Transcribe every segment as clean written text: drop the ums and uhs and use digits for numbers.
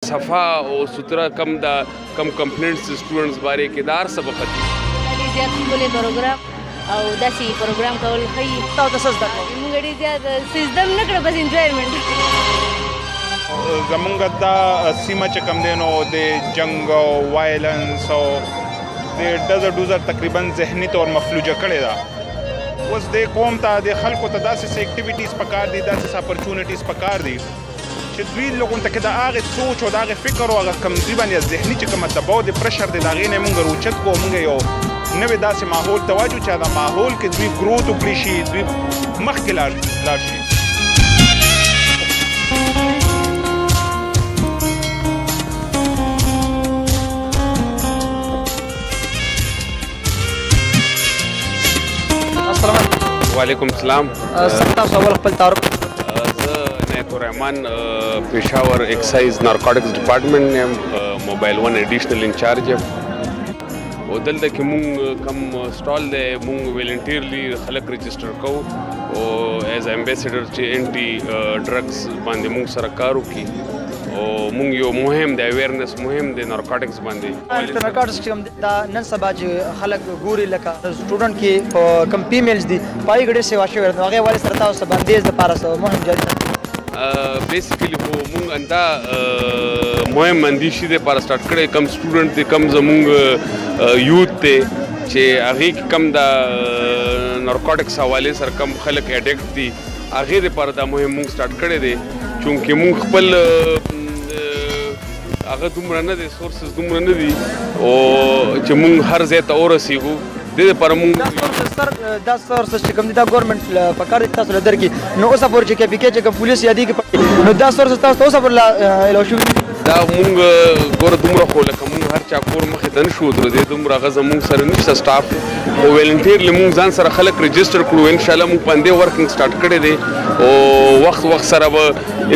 صفا او سوتره کم کمپلینټس سټوډنټس باره کې دار سبق دي ډېر زیات ښکلی پروګرام او داسې پروګرام کول ښه وي. تاسو څه زده کوئ؟ موږ ډېر زیات څه زده هم نه کړه، بس انجوایمنټ. زمونږ دا سیمه چې کوم دی نو د جنګ او وایلنس او د ډزر ډوزر تقریبا ذهني طور مفلوجه کړې ده. اوس د قوم ته د خلکو ته داسې اکټیویټیز پکار دي، داسې اپرچونیټیز پکار دي چې دوی لوګو ته کې د هغې سوچ او د هغې فکر او هغه کمزوري باندې ذهني چې کومه دباو د پرشر دی د هغې نه موږ روچت کړو، موږ یو نوې داسې ماحول ته واچو چې هغه ماحول کې دوی ګروت وکړي شي، دوی مخکې لاړ شي. وعلیکم السلام. تاسو اول خپل تعارف. زه عنایت الرحمن پېښور ایکسایز نارکوټکس ډپارټمنټ یم، موبایل 1 ایډیشنل انچارج یم. او دلته کې مونږ کم سټال دی مونږ ویلنټیرلی خلک رجسټر کوو او ایز امبیسډر چې انټي ډرګس باندې مونږ سره کار وکړي او مونږ یو مهم دی اویرنس مهم دی نارکوټکس باندې. نارکوټکس چې دا نن سبا چې خلک ګوري لکه سټوډنټ کې کم فیمیلز دي پای ګډه سیوا شوی نو هغه والي سره تاسو باندې د پارس مهم جاری بیسیکلی خو مونږ اندا مهم اندیشي د پاره سٹارټ کړی کم سټوډنټ دي کم زمونږ یوث ته چې هغه کم د نارکوټکس حواله سره کم خلک اډیکټ دي هغه د پاره دا مهم مونږ سٹارټ کړی دی چونکه مونږ خپل هغه دومره نه دي سورسز دومره نه دي او چې مونږ هر ځای ته ورسیږو د دې پر مونږ دا سورسز چې کوم دي دا ګورنمنت په کار دي تاسو لدر کې نو اوس پر چې کې پکې چې کوم پولیس یادي کې نو دا سورسز تاسو اوس پر لا شو دا مونږ ګور دومره خو لکه مونږ هر چا کور مخې ته نشو درځې دومره غزه مونږ سره نشته سټاف او ویلنټیرلی مونږ ځان سره خلک رجسټر کړو ان شاء الله مونږ باندې ورکینګ سٹارټ کړی دی او وخت سره به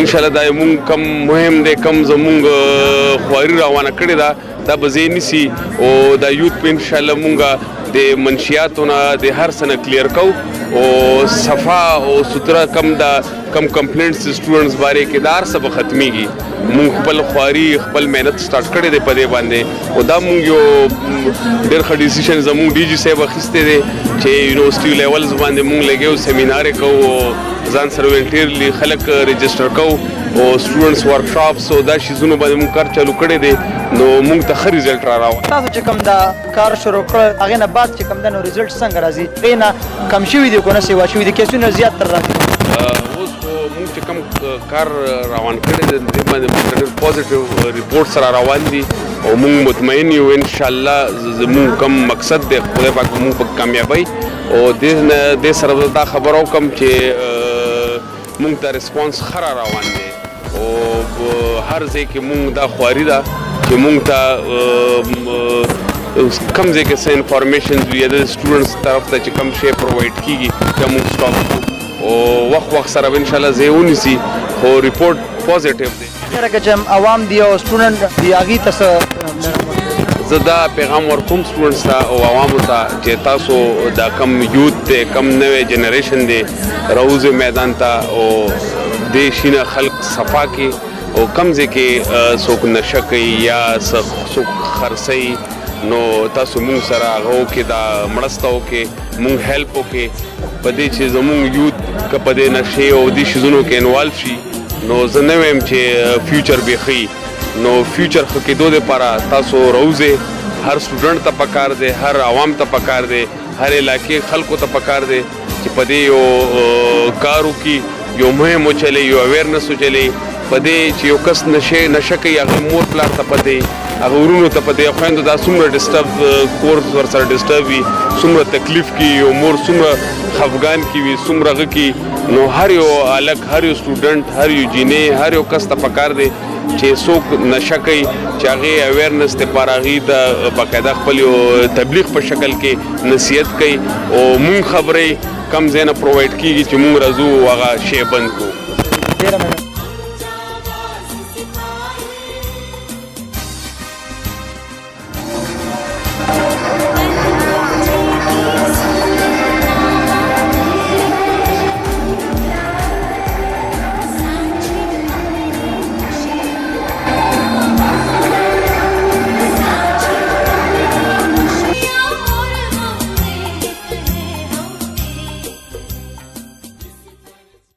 ان شاء الله دا مونږ کم مهم دی کم زمونږ خواري روانه کړې دا به ځای نیسي او دا یوث په ان شاء الله مونږ د منشیاتونه د هر سنه کلیر کو او صفا او سوتره کم کمپلینټس سټوډنټس باره کې دار سبق ختميږي مونږ خپل خواري خپل مهنت سٹارټ کړی دی په دې باندې او دا مونږ یو ډېر ښه ډیسیژن زموږ ډي جي صاحب اخیستی دی چې یونیورسټي لیولز باندې مونږ لګیو سیمینار کوو ځان سره ویلنټیرلی خلک رجسټر کوو او سټوډنټس ورکشاپس او دا شیزونه باندې مونږ کار چالو کړی دی نو مونږ ته ښه ریزلټ راوړ. تاسو چې کوم دا کار شروع کړ هغه نه بعد چې کوم دا نو ریزلټ څنګه راځي غینا کم شوی دی کو نه سیوا شوی دی کیسونه زیات تر راځي. اوس مونږ چې کوم کار روان کړی دی د باندې ډېر پوزټیو ریپورټ سره روان دي او مونږ مطمئن یو ان شاء الله زموږ کوم مقصد دی خدای پاک مونږ په کامیابی او د سره دا خبرو کوم چې مونږ ته ریسپانس خره روان دی او هر ځای کې مونږ دا خواري ده چې مونږ ته کم ځای کې څه انفارمیشن وي د سټوډنټس طرف ته چې کم شی پرووایډ کیږي دا مونږ سټاپ کوو او وخت سره ان شاء الله ځای ونیسي خو ریپورټ پوزټیو دی. څنګه چې عوام دی او سټوډنټ دی هغه تاسو زه دا پیغام ورکوم سټوډنټس ته او عوامو ته چې تاسو دا کم یوث دی کم نوې جنریشن دی راوځي میدان ته او د شینه خلق صفا کې او کم ځای کې څوک نشه کوي یا څوک خرڅوي نو تاسو مونږ سره هغه کې دا مرسته وکړئ مونږ هیلپ وکړئ په دې چې زمونږ یوث که په دې نشې او دې شیزونو کې انوالو شي نو زه نه وایم چې فیوچر به ښه نو فیوچر ښه کېدو دپاره تاسو راوځئ هر سټوډنټ ته پکار دی هر عوام ته پکار دی هر علاقې خلکو ته پکار دی چې په دې یو کار وکړي یو مهم وچلی یو اویرنس وچلی په دې چې یو کس نشه کوي هغه مور پلار ته پدې هغه ورونو ته پدې خویندو دا څومره ډسټرب کورس ورسره ډسټرب وي څومره تکلیف کې یو مور څومره خفګان کې وي څومره هغه کې نو هر یو هلک هر یو سټوډنټ هر یو جینۍ هر یو کس ته پکار دی چې څوک نشه کوي چې هغې اویرنس دپاره هغې ته باقاعده خپل یو تبلیغ په شکل کې نصیحت کوي او مونږ خبرې کم ځای نه پرووایډ کېږي چې مونږ راځو هغه شی بند کړو.